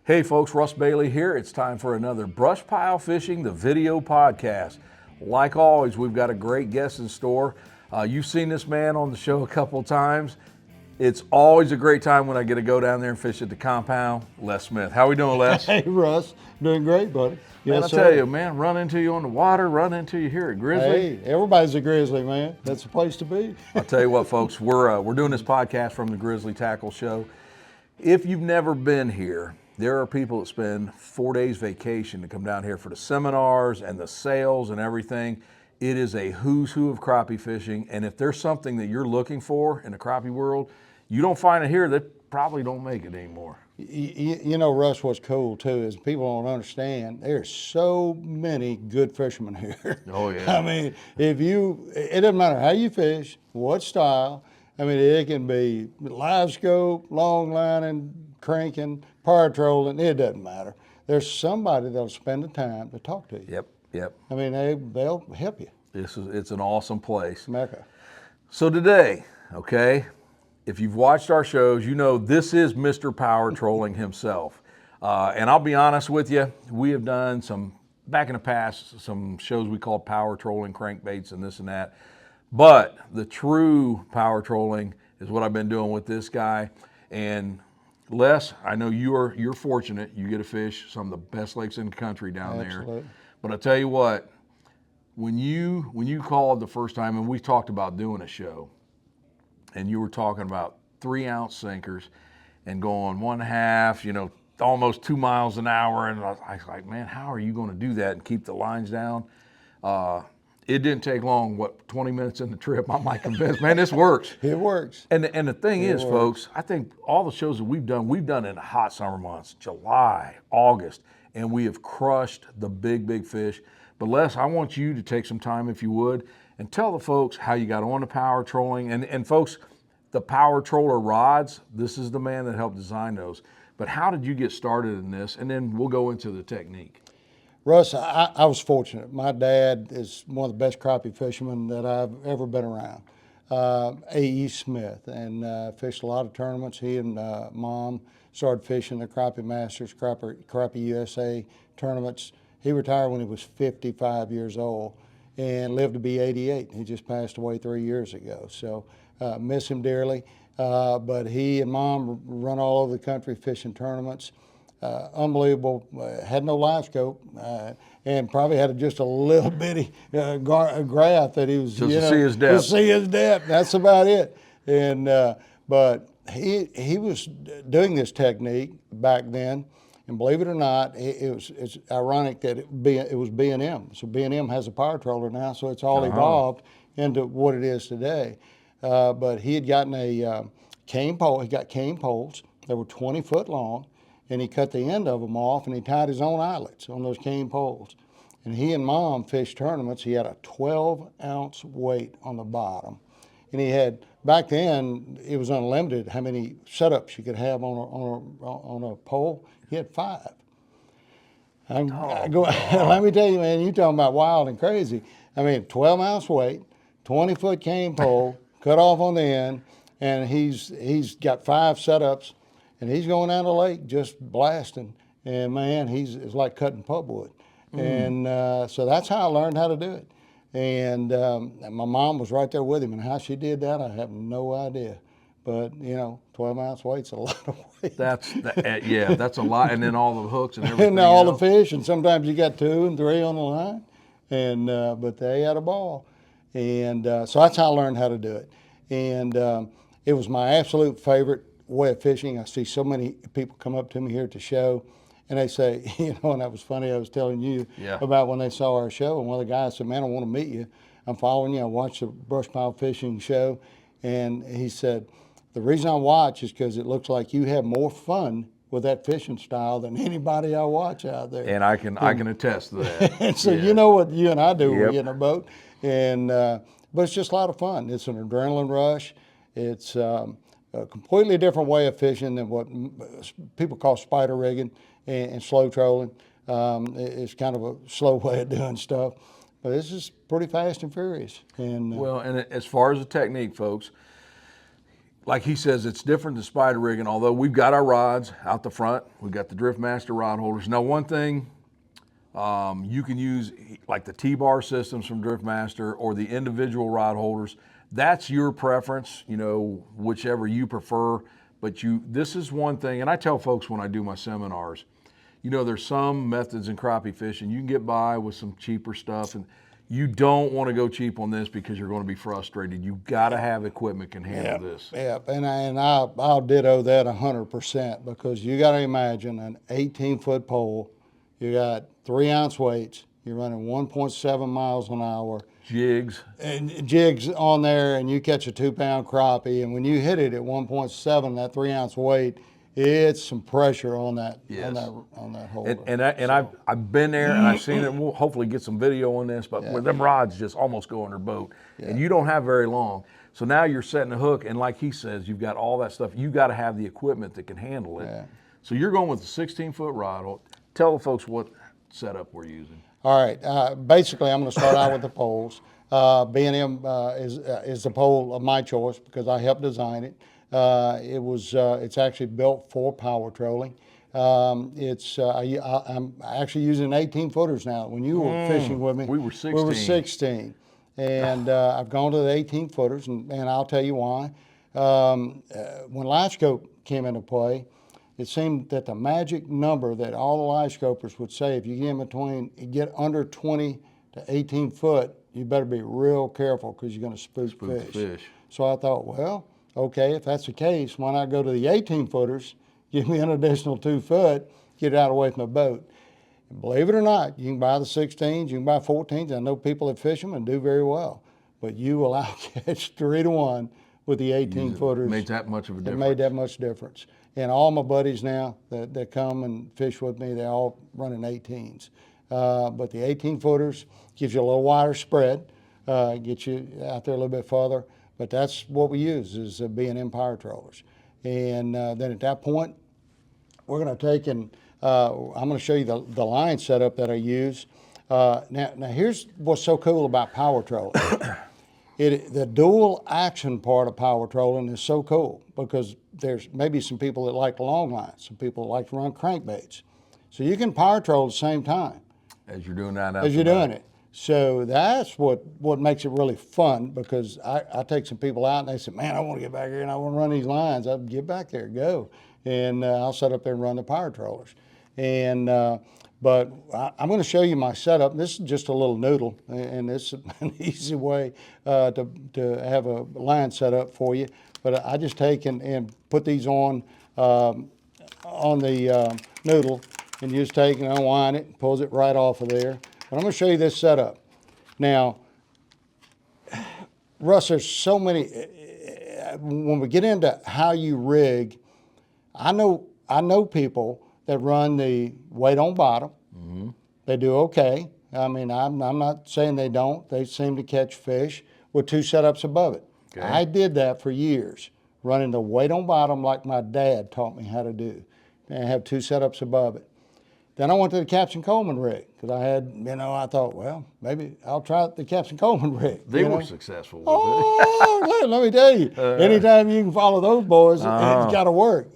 Hey folks, Russ Bailey here. It's time for another BrushPile Fishing, the video podcast. Like always, we've got a great guest in store. You've seen this man on the show a couple of times. It's always a great time when I get to go down there and fish at the compound. Les Smith. How we doing, Les? Hey, Russ. Doing great, buddy. Man, Yes, I tell you, man, run into you on the water, run into you here at Grizzly. Hey, everybody's a grizzly, man. That's the place to be. I'll tell you what, folks, we're doing this podcast from the Grizzly Tackle Show. If you've never been here, there are people that spend 4 days vacation to come down here for the seminars and the sales and everything. It is a who's who of crappie fishing, and if there's something that you're looking for in the crappie world, you don't find it here, that probably don't make it anymore. You know, Russ, what's cool too is people don't understand there's so many good fishermen here. Oh, yeah. I mean, it doesn't matter how you fish, what style. I mean, it can be live scope, long lining, cranking, power trolling, it doesn't matter. There's somebody that'll spend the time to talk to you. Yep. I mean, they'll help you. It's an awesome place. Mecca. So today, okay, if you've watched our shows, you know this is Mr. Power Trolling himself. And I'll be honest with you, we have done back in the past, some shows we called Power Trolling, Crankbaits and this and that. But the true power trolling is what I've been doing with this guy. And Les, I know you're fortunate. You get to fish some of the best lakes in the country down Absolutely. there. But I tell you what, when you called the first time and we talked about doing a show, and you were talking about 3-ounce sinkers and going 1.5, almost 2 miles an hour, and I was like, man, how are you going to do that and keep the lines down? It didn't take long, 20 minutes in the trip, I'm like convinced, man, this works. It works. And the thing is, folks, I think all the shows that we've done in the hot summer months, July, August, and we have crushed the big fish. But Les, I want you to take some time, if you would, and tell the folks how you got on the power trolling. And folks, the power troller rods, this is the man that helped design those. But how did you get started in this? And then we'll go into the technique. Russ, I was fortunate. My dad is one of the best crappie fishermen that I've ever been around, A.E. Smith, and fished a lot of tournaments. He and Mom started fishing the Crappie Masters, Crappie USA tournaments. He retired when he was 55 years old and lived to be 88. He just passed away 3 years ago, so miss him dearly. But he and Mom run all over the country fishing tournaments. Unbelievable. Had no live scope, and probably had just a little bitty graph that he was Just to see his depth. To see his depth. That's about it. And but he was doing this technique back then, and believe it or not, it's ironic that it was B&M. So B&M has a power troller now, so it's all evolved into what it is today. But he had gotten a cane pole. He got cane poles that were 20 foot long, and he cut the end of them off, and he tied his own eyelets on those cane poles. And he and Mom fished tournaments. He had a 12-ounce weight on the bottom. And he had, back then, it was unlimited how many setups you could have on a pole. He had 5. Let me tell you, man, you talking about wild and crazy. I mean, 12-ounce weight, 20-foot cane pole, cut off on the end, and he's got 5 setups. And he's going down the lake just blasting. And man, it's like cutting pulpwood. And so that's how I learned how to do it. And my mom was right there with him. And how she did that, I have no idea. But 12-ounce weight's a lot of weight. That's a lot. And then all the hooks and everything. And all the fish. And sometimes you got 2 and 3 on the line. And but they had a ball. And so that's how I learned how to do it. And it was my absolute favorite way of fishing. I see so many people come up to me here at the show, and they say, and that was funny, I was telling you about when they saw our show, and one of the guys said, man, I want to meet you. I'm following you. I watched the BrushPile Fishing Show, and he said, the reason I watch is because it looks like you have more fun with that fishing style than anybody I watch out there. And I can attest to that. And so you know what you and I do when we get in a boat, and but it's just a lot of fun. It's an adrenaline rush. It's a completely different way of fishing than what people call spider rigging and slow trolling. It's kind of a slow way of doing stuff, but this is pretty fast and furious. And well, and as far as the technique, folks, like he says, it's different than spider rigging. Although we've got our rods out the front, we've got the Driftmaster rod holders. Now, one thing you can use, like the T-bar systems from Driftmaster or the individual rod holders. That's your preference, you know, whichever you prefer. But this is one thing, and I tell folks when I do my seminars, you know, there's some methods in crappie fishing you can get by with some cheaper stuff, and you don't want to go cheap on this because you're going to be frustrated. You got to have equipment can handle this. Yeah, and I'll ditto that 100% because you got to imagine an 18-foot pole. You got 3-ounce weights. You're running 1.7 miles an hour. Jigs. And jigs on there, and you catch a 2-pound crappie, and when you hit it at 1.7, that 3-ounce weight, it's some pressure on that on that holder. I've been there and I've seen it. We'll hopefully get some video on this, but where them rods just almost go under boat, and you don't have very long. So now you're setting a hook, and like he says, you've got all that stuff. You got to have the equipment that can handle it. Yeah. So you're going with a 16-foot rod. Tell the folks what setup we're using. All right. Basically, I'm going to start out with the poles. B&M is the pole of my choice because I helped design it. It's actually built for power trolling. I'm actually using 18-footers now. When you were fishing with me, we were 16. We were 16. And I've gone to the 18-footers, and I'll tell you why. When live scope came into play, it seemed that the magic number that all the live scopers would say, if you get under 20 to 18 foot, you better be real careful because you're going to spook fish. So I thought, well, okay, if that's the case, why not go to the 18-footers, give me an additional 2 foot, get it out away from the boat. And believe it or not, you can buy the 16s, you can buy 14s. I know people that fish them and do very well, but you will outcatch 3-to-1 with the 18-footers. Made that much of a difference. It made that much difference. And all my buddies now that come and fish with me, they're all running 18s. But the 18-footers gives you a little wider spread, gets you out there a little bit further. But that's what we use is B&M power trollers. And then at that point, we're going to take and I'm going to show you the line setup that I use. Now here's what's so cool about power trolling. The dual action part of power trolling is so cool because there's maybe some people that like long lines, some people that like to run crankbaits. So you can power troll at the same time. As you're doing that. As you're doing it. So that's what makes it really fun because I take some people out and they say, man, I want to get back here and I want to run these lines. I'll get back there, go. And I'll set up there and run the power trollers. And but I'm going to show you my setup. This is just a little noodle, and it's an easy way to have a line set up for you. But I just take and put these on the noodle, and you just take and unwind it, pulls it right off of there. But I'm going to show you this setup. Now, Russ, there's so many. When we get into how you rig, I know people that run the weight on bottom. Mm-hmm. They do okay. I mean, I'm not saying they don't. They seem to catch fish with 2 setups above it. Okay. I did that for years, running the weight on bottom like my dad taught me how to do, and have 2 setups above it. Then I went to the Captain Coleman rig because I thought, well, maybe I'll try the Captain Coleman rig. They were successful with it. let me tell you, anytime you can follow those boys, it's got to work,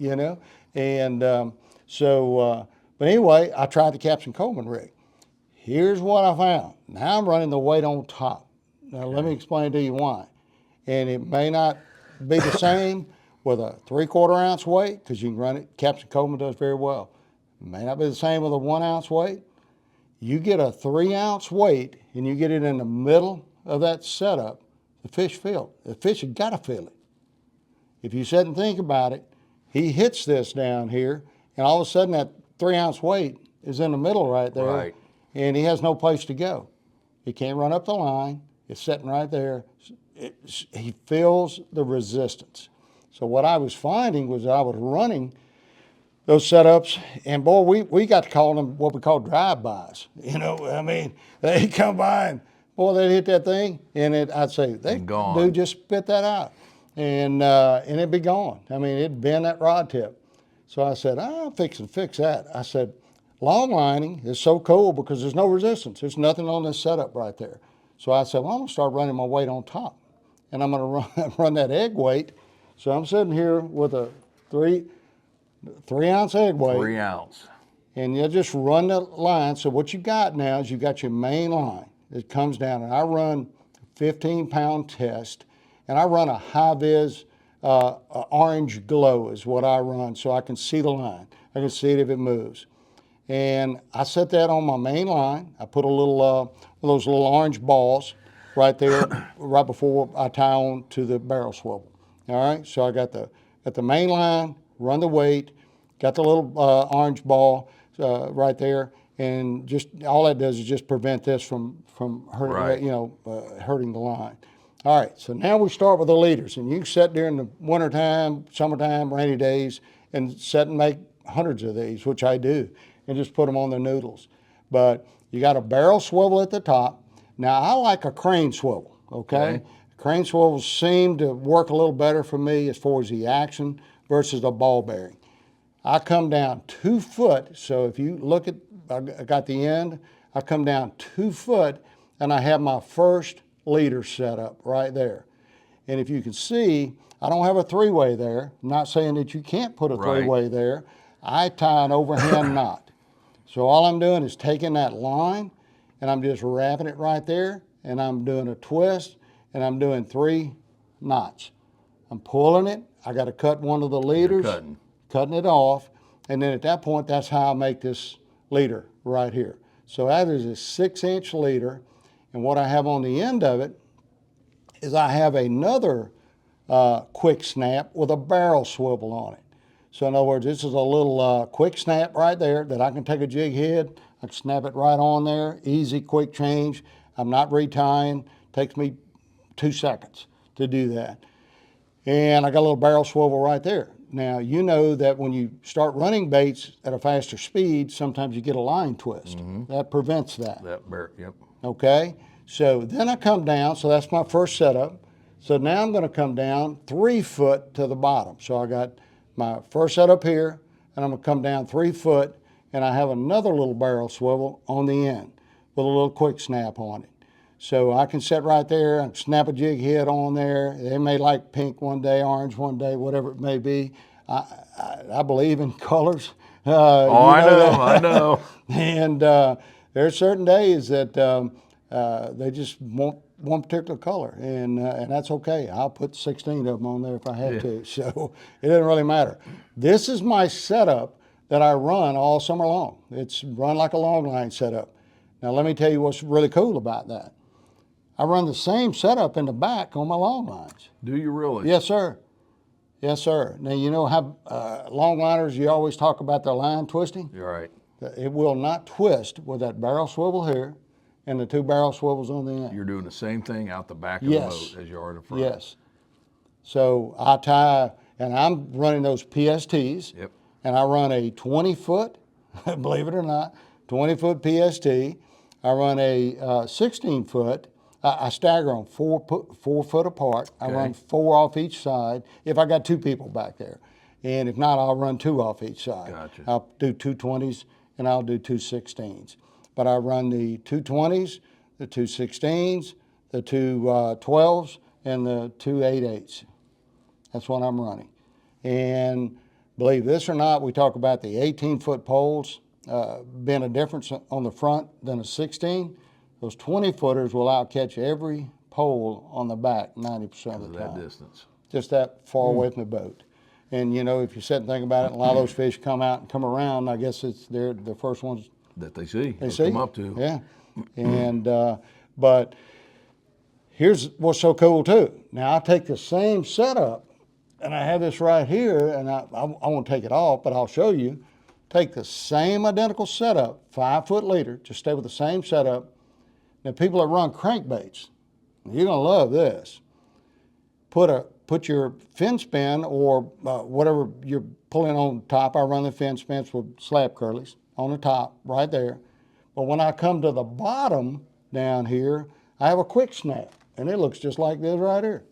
And but anyway, I tried the Captain Coleman rig. Here's what I found. Now I'm running the weight on top. Now let me explain to you why. And it may not be the same with a 3/4 ounce weight because you can run it. Captain Coleman does very well. It may not be the same with a 1 ounce weight. You get a 3 ounce weight and you get it in the middle of that setup, the fish feel it. The fish have got to feel it. If you sit and think about it, he hits this down here, and all of a sudden that 3 ounce weight is in the middle right there, right. And he has no place to go. He can't run up the line. It's sitting right there. He feels the resistance. So what I was finding was that I was running those setups, and boy, we got to call them what we call drive-bys. They come by and boy, they'd hit that thing, and I'd say, dude, just spit that out, and it'd be gone. I mean, it'd bend that rod tip. So I said, I'll fix that. I said, long lining is so cool because there's no resistance. There's nothing on this setup right there. So I said, well, I'm going to start running my weight on top. And I'm going to run that egg weight So I'm sitting here with a 3-ounce egg weight. 3 ounce. And you just run the line. So what you got now is you got your main line. It comes down, and I run a 15-pound test, and I run a high-vis orange glow is what I run, so I can see the line. I can see it if it moves. And I set that on my main line. I put a little, those little orange balls right there, right before I tie on to the barrel swivel. All right, so I got the main line, run the weight, got the little orange ball right there, and just all that does is just prevent this from hurting, right. Hurting the line. All right, so now we start with the leaders, and you can set during the wintertime, summertime, rainy days, and set and make hundreds of these, which I do, and just put them on the noodles. But you got a barrel swivel at the top. Now I like a crane swivel, okay? Crane swivels seem to work a little better for me as far as the action versus a ball bearing. I come down 2 foot, so if you look at, I got the end, I come down 2 foot, and I have my first leader set up right there. And if you can see, I don't have a 3-way there. I'm not saying that you can't put a 3-way there. I tie an overhand knot. So all I'm doing is taking that line, and I'm just wrapping it right there, and I'm doing a twist, and I'm doing 3 knots. I'm pulling it. I got to cut one of the leaders, cutting it off, and then at that point, that's how I make this leader right here. So that is a 6-inch leader, and what I have on the end of it is I have another quick snap with a barrel swivel on it. So in other words, this is a little quick snap right there that I can take a jig head, I can snap it right on there, easy, quick change. I'm not retying, takes me 2 seconds to do that. And I got a little barrel swivel right there. Now, you know that when you start running baits at a faster speed, sometimes you get a line twist. That prevents that. Yep. Okay, so then I come down, so that's my first setup. So now I'm going to come down 3 foot to the bottom. So I got my first setup here, and I'm going to come down 3 foot, and I have another little barrel swivel on the end with a little quick snap on it. So I can sit right there and snap a jig head on there. They may like pink one day, orange one day, whatever it may be. I believe in colors. I know. And there are certain days that they just want one particular color, and that's okay. I'll put 16 of them on there if I have to, so it doesn't really matter. This is my setup that I run all summer long. It's run like a long line setup. Now let me tell you what's really cool about that. I run the same setup in the back on my long lines. Do you really? Yes, sir. Yes, sir. Now, you know how long liners, you always talk about their line twisting? You're right. It will not twist with that barrel swivel here and the 2 barrel swivels on the end. You're doing the same thing out the back of the boat as you are in the front. Yes. So I tie, and I'm running those PSTs. Yep. And I run a 20-foot, believe it or not, 20-foot PST. I run a 16-foot. I stagger them 4 foot apart. I run 4 off each side if I got 2 people back there. And if not, I'll run 2 off each side. Gotcha. I'll do 2 20s and I'll do 2 16s. But I run the 2 20s, the 2 16s, the 2 12s, and the 2 8/8s. That's what I'm running. And believe this or not, we talk about the 18-foot poles being a difference on the front than a 16. Those 20-footers will outcatch every pole on the back 90% of the time. That distance. Just that far away from the boat. And you know, if you sit and think about it, a lot of those fish come out and come around. I guess it's they're the first ones that they see. They see. Come up to. Yeah. And but here's what's so cool too. Now I take the same setup, and I have this right here, and I won't take it off, but I'll show you. Take the same identical setup, 5-foot leader, just stay with the same setup. Now, people that run crankbaits, you're gonna love this. Put your fin spin or whatever you're pulling on top. I run the fin spins with slab curlies on the top, right there. But when I come to the bottom down here, I have a quick snap, and it looks just like this right here.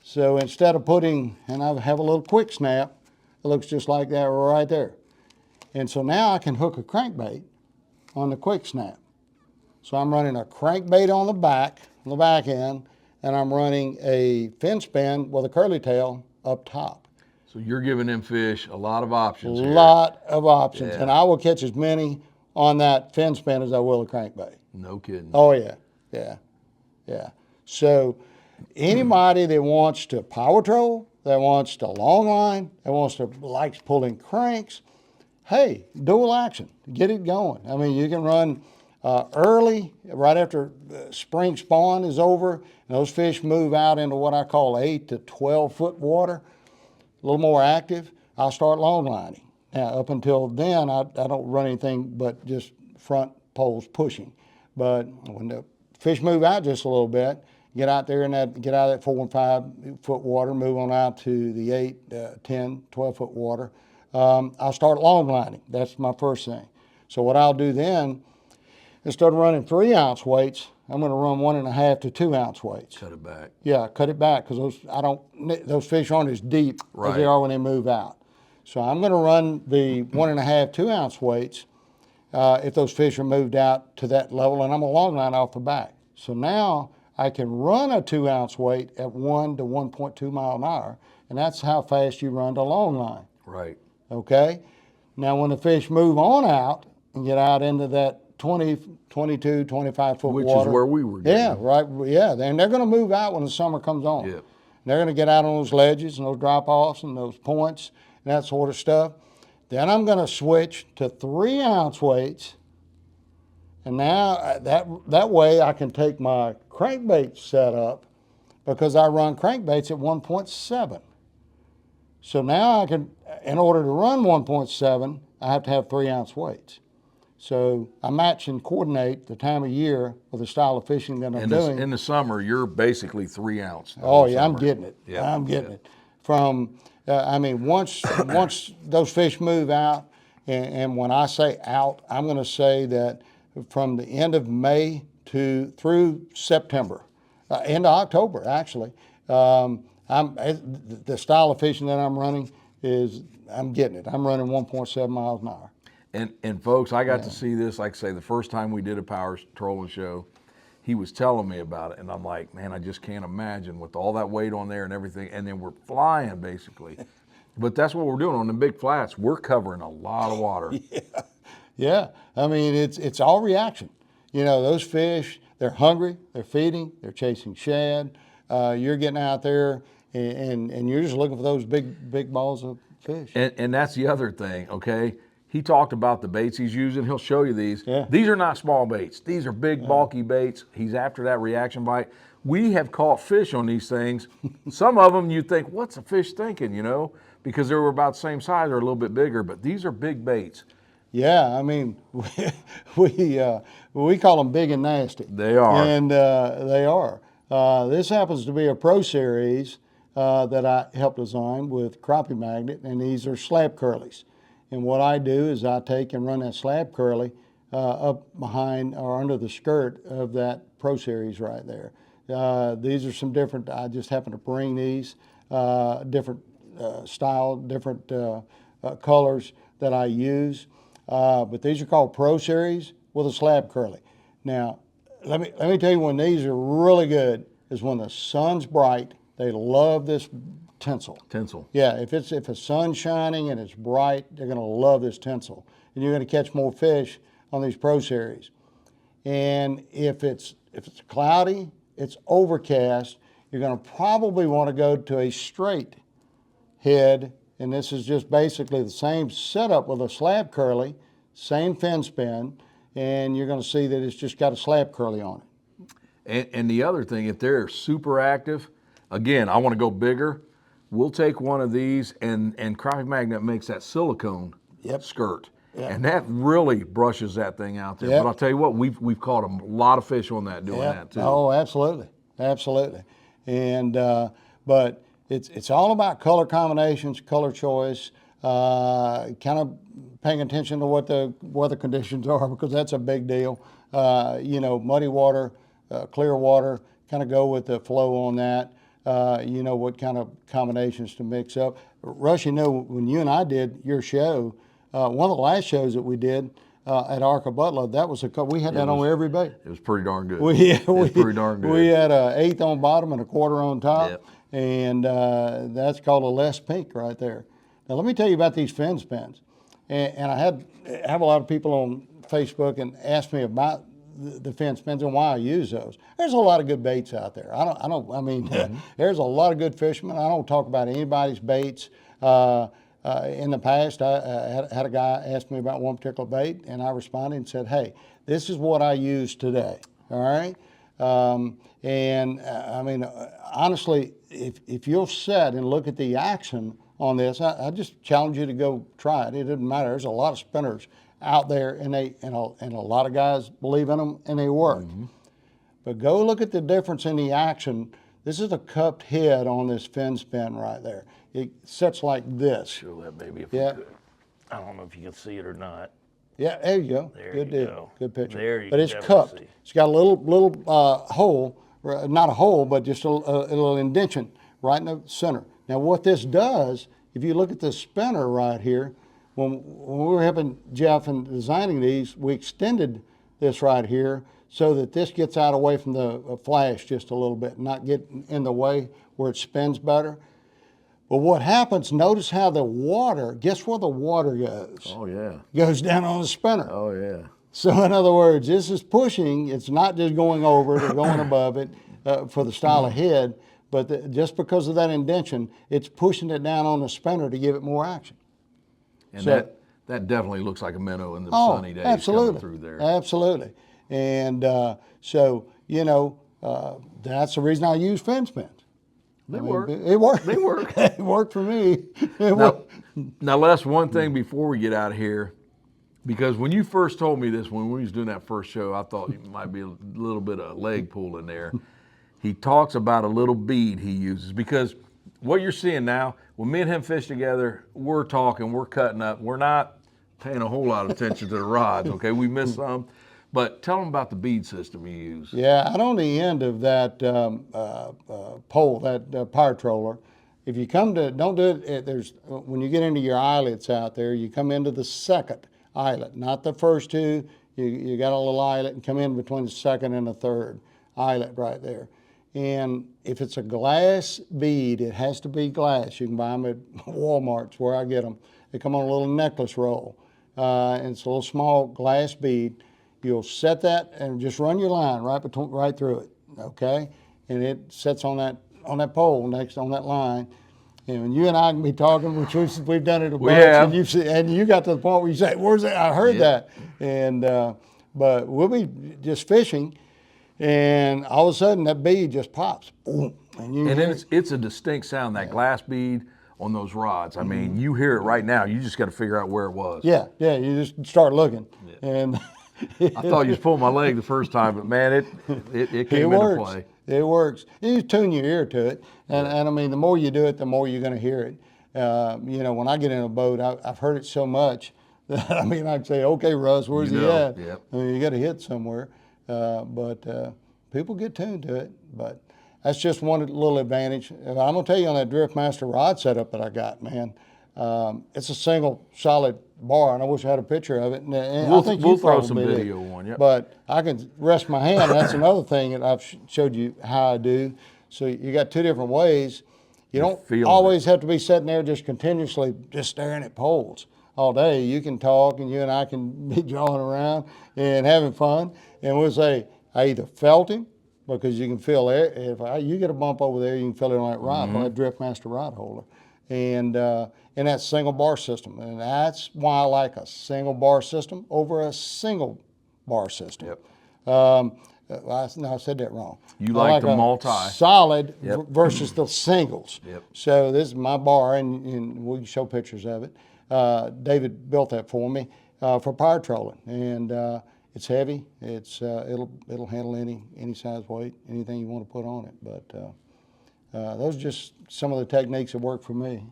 So instead of putting, and I have a little quick snap, it looks just like that right there. And so now I can hook a crankbait on the quick snap. So I'm running a crankbait on the back end, and I'm running a fin spin with a curly tail up top. So you're giving them fish a lot of options here. Lot of options, Yeah. and I will catch as many on that fin spin as I will a crankbait. No kidding. Oh yeah, yeah. So anybody that wants to power troll, that wants to long line, that likes pulling cranks, hey, dual action, get it going. I mean, you can run early, right after spring spawn is over, and those fish move out into what I call 8 to 12 foot water, a little more active. I'll start long lining. Now, up until then, I don't run anything but just front poles pushing. But when the fish move out just a little bit, get out of that 4 and 5 foot water, move on out to the 8, 10, 12 foot water. I'll start long lining. That's my first thing. So what I'll do then, instead of running 3 ounce weights, I'm going to run 1.5 to 2 ounce weights. Cut it back. Yeah, cut it back, because those fish aren't as deep as they are when they move out. So I'm going to run the 1.5, 2 ounce weights if those fish are moved out to that level, and I'm a long line off the back. So now I can run a 2 ounce weight at 1 to 1.2 mile an hour, and that's how fast you run the long line. Right. Okay? Now when the fish move on out and get out into that 20, 22, 25 foot Which water. is where we were getting. Yeah, right. Yeah, and they're going to move out when the summer comes on. Yep. They're going to get out on those ledges and those drop-offs and those points and that sort of stuff. Then I'm going to switch to 3 ounce weights. And now that way I can take my crankbait setup, because I run crankbaits at 1.7. So now I can, in order to run 1.7, I have to have 3 ounce weights. So I match and coordinate the time of year with the style of fishing that I'm doing. In the summer, you're basically 3 ounce. Oh yeah, I'm getting it. Yeah. I'm getting it. From, once those fish move out, and when I say out, I'm going to say that from the end of May through September, end of October actually. The style of fishing that I'm running is, I'm getting it. I'm running 1.7 miles an hour. And folks, I got to see this, like I say, the first time we did a power trolling show, he was telling me about it, and I'm like, man, I just can't imagine with all that weight on there and everything, and then we're flying basically. But that's what we're doing on the big flats. We're covering a lot of water. Yeah. I mean, it's all reaction. You know, those fish, they're hungry, they're feeding, they're chasing shad. You're getting out there and you're just looking for those big balls of fish. And that's the other thing, okay? He talked about the baits he's using. He'll show you these. Yeah. These are not small baits. These are big, bulky baits. He's after that reaction bite. We have caught fish on these things. Some of them you think, what's a fish thinking, you know? Because they were about the same size or a little bit bigger, but these are big baits. Yeah, I mean, we call them big and nasty. They are. And they are. This happens to be a Pro Series that I helped design with crappie magnet, and these are slab curlies. And what I do is I take and run that slab curly up behind or under the skirt of that Pro Series right there. These are some different, I just happen to bring these, different style, different colors that I use. But these are called Pro Series with a slab curly. Now, let me tell you when these are really good is when the sun's bright. They love this tinsel. Tinsel. Yeah, if the sun's shining and it's bright, they're going to love this tinsel. And you're going to catch more fish on these Pro Series. And if it's cloudy, it's overcast, you're going to probably want to go to a straight head. And this is just basically the same setup with a slab curly, same fin spin, and you're going to see that it's just got a slab curly on it. And the other thing, if they're super active, again, I want to go bigger, we'll take one of these, and crappie magnet makes that silicone skirt. Yep. And that really brushes that thing out there. Yep. But I'll tell you what, we've caught a lot of fish on that doing that too. Oh, absolutely, absolutely. And but it's all about color combinations, color choice, kind of paying attention to what the weather conditions are, because that's a big deal. You know, muddy water, clear water, kind of go with the flow on that. You know what kind of combinations to mix up. Russ, you know, when you and I did your show, one of the last shows that we did at Arca Butler, that was we had that on every bait. It was pretty darn good. It was pretty darn good. We had an 1/8 on bottom and a 1/4 on top. Yep. and that's called a Les Pink right there. Now let me tell you about these fin spins, and I have a lot of people on Facebook and ask me about the fin spins and why I use those. There's a lot of good baits out there. I mean, there's a lot of good fishermen. I don't talk about anybody's baits. In the past, I had a guy ask me about one particular bait, and I responded and said, hey, this is what I use today, all right? I mean, honestly, if you'll sit and look at the action on this, I just challenge you to go try it. It doesn't matter. There's a lot of spinners out there, and a lot of guys believe in them, and they work. But go look at the difference in the action. This is a cupped head on this fin spin right there. It sits like this. Show that baby if we could. I don't know if you can see it or not. Yeah, there you go. There Good you deal. go. Good picture. There you but can it's definitely cupped. see. It's got a little hole, not a hole, but just a little indentation right in the center. Now what this does, if you look at the spinner right here, when we were helping Jeff in designing these, we extended this right here so that this gets out away from the flash just a little bit, not get in the way where it spins better. But what happens, notice how the water, guess where the water goes? Oh, yeah. Goes down on the spinner. Oh, yeah. So in other words, this is pushing, it's not just going over it or going above it for the style of head, but just because of that indentation, it's pushing it down on the spinner to give it more action. And that definitely looks like a minnow in the sunny days coming through there. Absolutely. And so, you know, that's the reason I use fin spins. They work. It worked. They work. It worked for me. Now, Les, one thing before we get out of here, because when you first told me this, when we was doing that first show, I thought it might be a little bit of leg pull in there. He talks about a little bead he uses, because what you're seeing now, when me and him fish together, we're talking, we're cutting up, we're not paying a whole lot of attention to the rods, okay? We missed some. But tell them about the bead system you use. Yeah, out on the end of that pole, that power troller, if you come to, don't do it, there's, when you get into your eyelets out there, you come into the second eyelet, not the first two. You got a little eyelet and come in between the second and the third eyelet right there. And if it's a glass bead, it has to be glass. You can buy them at Walmart's where I get them. They come on a little necklace roll. And it's a little small glass bead. You'll set that and just run your line right through it, okay? And it sets on that pole next on that line. And when you and I can be talking, which we've done it a bunch, and you got to the point where you say, "Where's that? I heard that." And but we'll be just fishing, and all of a sudden that bead just pops, boom, and it's a distinct sound, that glass bead on those rods. I mean, you hear it right now. You just got to figure out where it was. Yeah. You just start looking, and. I thought you was pulling my leg the first time, but man, it came into play. It works. You tune your ear to it, and I mean, the more you do it, the more you're going to hear it. You know, when I get in a boat, I've heard it so much that I mean, I'd say, "Okay, Russ, where's he at?" Yep. I mean, you got to hit somewhere. But people get tuned to it. But that's just one little advantage. And I'm gonna tell you on that Driftmaster rod setup that I got, man. It's a single solid bar, and I wish I had a picture of it. And I think we'll you throw some probably video on, yep. But I can rest my hand. That's another thing that I've showed you how I do. So you got two different ways. You don't always have to be sitting there just continuously just staring at poles all day. You can talk, and you and I can be jawing around and having fun. And we'll say, I either felt him, because you can feel it. If you get a bump over there, you can feel it on that rod, on that Driftmaster rod holder. And that single bar system. And that's why I like a single bar system over a single bar system. Yep. I said that wrong. You like the multi. Solid versus the singles. Yep. So this is my bar, and we can show pictures of it. David built that for me for power trolling. And it's heavy. It'll handle any size weight, anything you want to put on it. But those are just some of the techniques that work for me.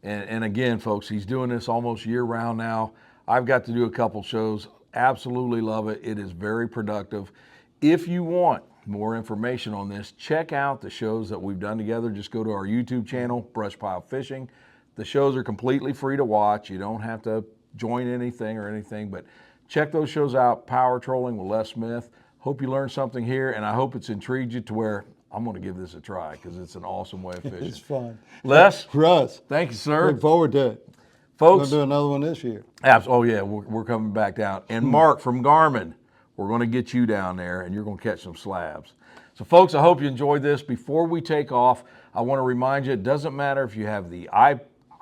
And again, folks, he's doing this almost year-round now. I've got to do a couple shows. Absolutely love it. It is very productive. If you want more information on this, check out the shows that we've done together. Just go to our YouTube channel, BrushPile Fishing. The shows are completely free to watch. You don't have to join anything, but check those shows out. Power Trolling with Les Smith. Hope you learned something here, and I hope it's intrigued you to where I'm going to give this a try because it's an awesome way of fishing. It's fun. Les, Russ, thank you, sir. look forward to it. Folks, We'll do another one this year. oh yeah, we're coming back down. And Mark from Garmin, we're going to get you down there and you're going to catch some slabs. So folks, I hope you enjoyed this. Before we take off, I want to remind you, it doesn't matter if you have the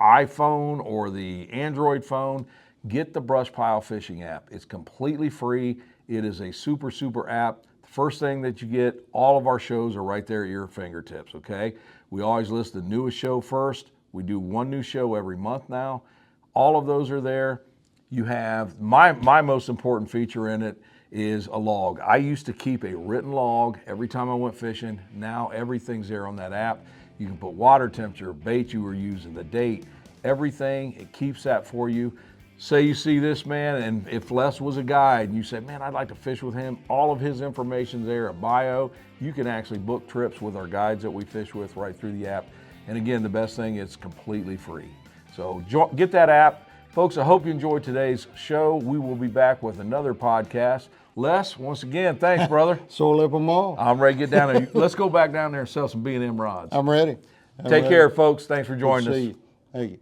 iPhone or the Android phone, get the BrushPile Fishing app. It's completely free. It is a super, super app. The first thing that you get, all of our shows are right there at your fingertips, okay? We always list the newest show first. We do one new show every month now. All of those are there. You have, my most important feature in it is a log. I used to keep a written log every time I went fishing. Now everything's there on that app. You can put water temperature, bait you were using, the date, everything. It keeps that for you. Say you see this man, and if Les was a guide and you said, man, I'd like to fish with him, all of his information's there at bio. You can actually book trips with our guides that we fish with right through the app. And again, the best thing, it's completely free. So get that app. Folks, I hope you enjoyed today's show. We will be back with another podcast. Les, once again, thanks, brother. Sore lip them all. I'm ready to get down there. Let's go back down there and sell some B&M rods. I'm ready. Take care, folks. Thanks for joining us. See you. Thank you.